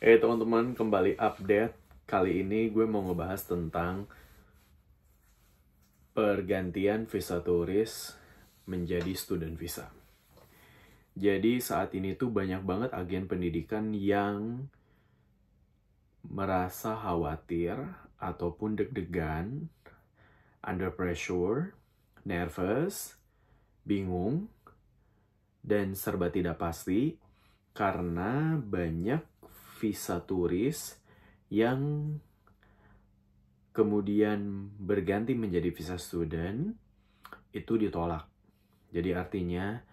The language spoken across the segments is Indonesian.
Teman-teman, kembali update. Kali ini gue mau ngebahas tentang pergantian visa turis menjadi student visa. Jadi saat ini tuh banyak banget agen pendidikan yang merasa khawatir ataupun deg-degan, under pressure, nervous, bingung, dan serba tidak pasti karena banyak visa turis yang kemudian berganti menjadi visa student itu ditolak. Jadi artinya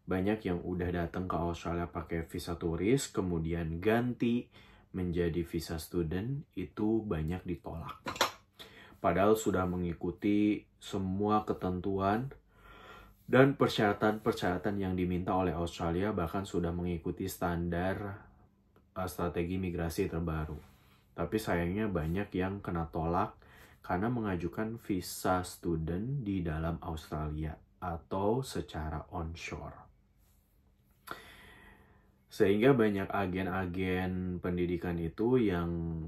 banyak yang udah datang ke Australia pakai visa turis kemudian ganti menjadi visa student itu banyak ditolak. Padahal sudah mengikuti semua ketentuan dan persyaratan-persyaratan yang diminta oleh Australia, bahkan sudah mengikuti standar strategi migrasi terbaru. Tapi sayangnya banyak yang kena tolak karena mengajukan visa student di dalam Australia atau secara onshore. Sehingga banyak agen-agen pendidikan itu yang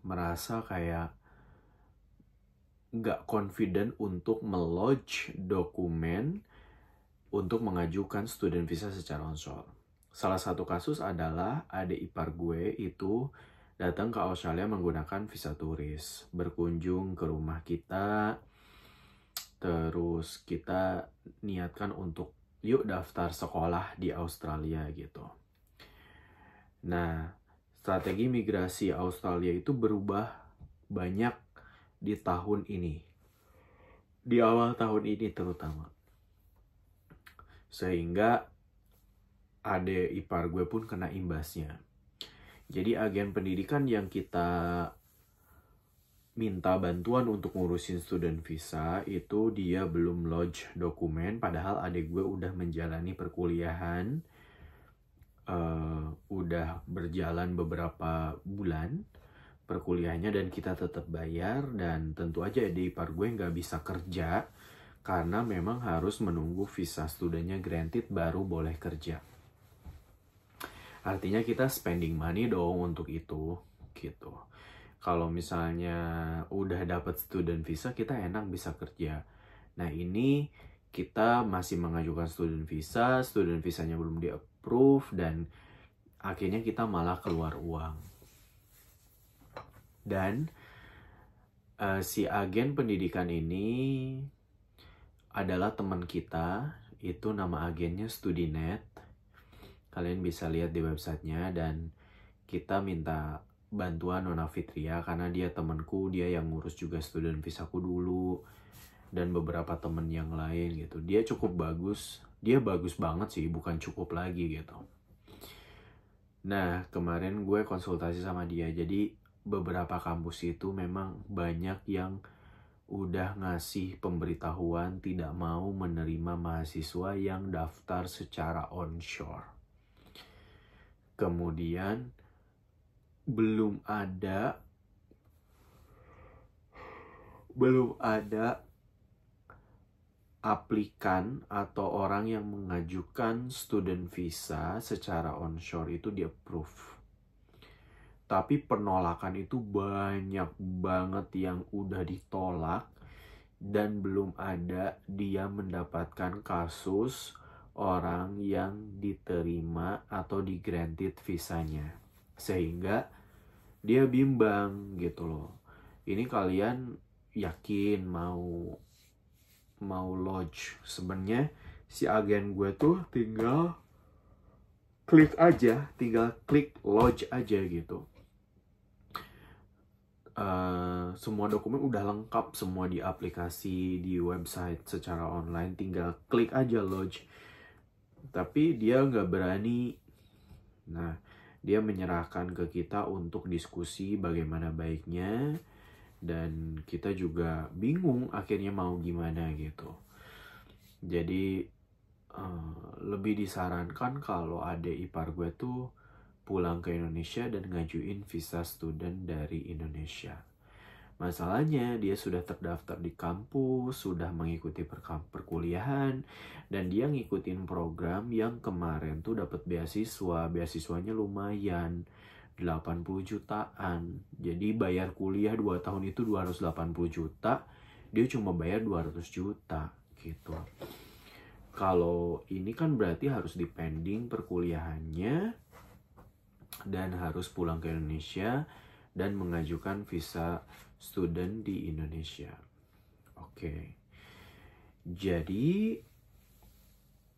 merasa kayak nggak confident untuk melodge dokumen untuk mengajukan student visa secara onshore. Salah satu kasus adalah adik ipar gue itu datang ke Australia menggunakan visa turis, berkunjung ke rumah kita, terus kita niatkan untuk yuk daftar sekolah di Australia gitu. Nah, strategi migrasi Australia itu berubah banyak di tahun ini, di awal tahun ini terutama, sehingga adik ipar gue pun kena imbasnya. Jadi agen pendidikan yang kita minta bantuan untuk ngurusin student visa itu dia belum lodge dokumen, padahal adik gue udah menjalani perkuliahan, udah berjalan beberapa bulan perkuliahannya dan kita tetap bayar, dan tentu aja adik ipar gue nggak bisa kerja karena memang harus menunggu visa studentnya granted baru boleh kerja. Artinya kita spending money dong untuk itu gitu. Kalau misalnya udah dapat student visa kita enak bisa kerja. Nah ini kita masih mengajukan student visanya belum di approve dan akhirnya kita malah keluar uang. Dan si agen pendidikan ini adalah teman kita, itu nama agennya Studinet. Kalian bisa lihat di websitenya, dan kita minta bantuan Nona Fitria karena dia temanku, dia yang ngurus juga student visaku dulu dan beberapa temen yang lain gitu. Dia cukup bagus, dia bagus banget sih, bukan cukup lagi gitu. Nah kemarin gue konsultasi sama dia, jadi beberapa kampus itu memang banyak yang udah ngasih pemberitahuan tidak mau menerima mahasiswa yang daftar secara onshore. Kemudian belum ada aplikan atau orang yang mengajukan student visa secara onshore itu di approve. Tapi penolakan itu banyak banget yang udah ditolak dan belum ada dia mendapatkan kasus orang yang diterima atau di granted visanya, sehingga dia bimbang gitu loh. Ini kalian yakin mau lodge? Sebenarnya si agen gue tuh tinggal klik lodge aja gitu. Semua dokumen udah lengkap semua di aplikasi, di website secara online, tinggal klik aja lodge. Tapi dia nggak berani. Nah, dia menyerahkan ke kita untuk diskusi bagaimana baiknya, dan kita juga bingung akhirnya mau gimana gitu. Jadi lebih disarankan kalau adik ipar gue tuh pulang ke Indonesia dan ngajuin visa student dari Indonesia. Masalahnya dia sudah terdaftar di kampus, sudah mengikuti perkuliahan, dan dia ngikutin program yang kemarin tuh dapat beasiswa. Beasiswanya lumayan, 80 jutaan. Jadi bayar kuliah 2 tahun itu 280 juta, dia cuma bayar 200 juta gitu. Kalau ini kan berarti harus dipending perkuliahannya dan harus pulang ke Indonesia dan mengajukan visa student di Indonesia. Oke. Jadi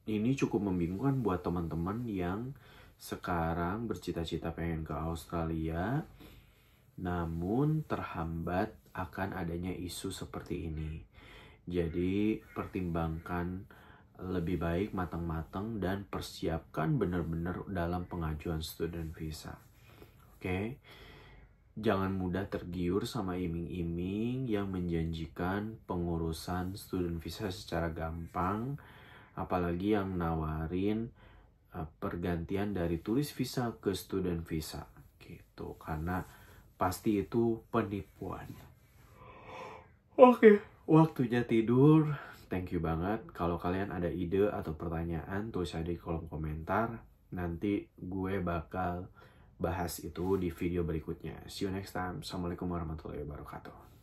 ini cukup membingungkan buat teman-teman yang sekarang bercita-cita pengen ke Australia, namun terhambat akan adanya isu seperti ini. Jadi pertimbangkan lebih baik matang-matang dan persiapkan benar-benar dalam pengajuan student visa. Oke. Jangan mudah tergiur sama iming-iming yang menjanjikan pengurusan student visa secara gampang, apalagi yang nawarin pergantian dari tulis visa ke student visa gitu, karena pasti itu penipuan. Oke, waktunya tidur. Thank you banget. Kalau kalian ada ide atau pertanyaan, tulis aja di kolom komentar. Nanti gue bakal bahas itu di video berikutnya. See you next time. Assalamualaikum warahmatullahi wabarakatuh.